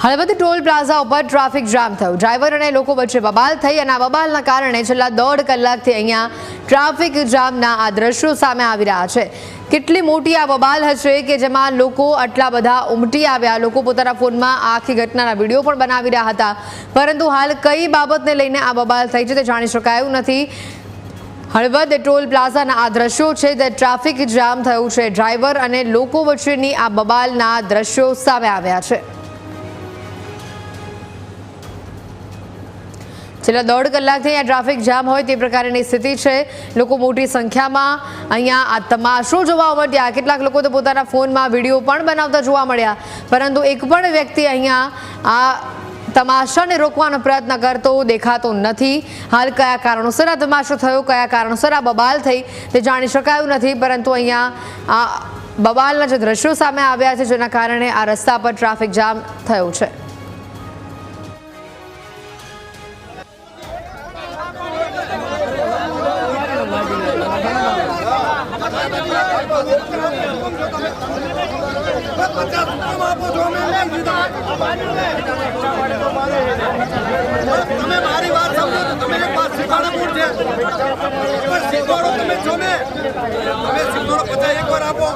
Halvad toll plaza ઉપર traffic jam થયું। Driver અને લોકો વચ્ચે બબાલ થઈ અને આ બબાલના કારણે છેલ્લા 1.5 કલાકથી અહીંયા ટ્રાફિક જામના આ દ્રશ્યો સામે આવી રહ્યા છે। કેટલી મોટી આ બબાલ હશે કે જેમાં લોકો આટલા બધા ઉમટી આવ્યા। લોકો પોતાના ફોનમાં આખી ઘટનાના વિડીયો પણ બનાવી રહ્યા હતા, પરંતુ હાલ કઈ બાબતને લઈને આ બબાલ થઈ છે તે જાણી શકાયું નથી। હળવદ ટોલ પ્લાઝાના આ દ્રશ્યો છે તે ટ્રાફિક જામ થયું છે। ડ્રાઈવર અને લોકો વચ્ચેની આ બબાલના દ્રશ્યો સામે આવ્યા છે। છેલ્લા 1.5 કલાકથી અહીંયા ટ્રાફિક જામ હોય તે પ્રકારની સ્થિતિ છે। લોકો મોટી સંખ્યામાં અહીંયા આ તમાશો જોવા મળ્યા। કેટલાક લોકો તો પોતાના ફોનમાં વિડીયો પણ બનાવતા જોવા મળ્યા, પરંતુ એક પણ વ્યક્તિ અહીંયા આ તમાશાને રોકવાનો પ્રયત્ન કરતો દેખાતો નથી। હાલ કયા કારણોસર આ તમાશો થયો, કયા કારણોસર આ બબાલ થઈ તે જાણી શકાયું નથી, પરંતુ અહીંયા આ બબાલના જે દ્રશ્યો સામે આવ્યા છે જેના કારણે આ રસ્તા પર ટ્રાફિક જામ થયું છે। તમે મારી વાત સમજો તો તમે એક વાત શીખવાડો છે, પણ શીખવાડો તમે છો ને, તમે શીખવાડો 50 એકવાર આપો।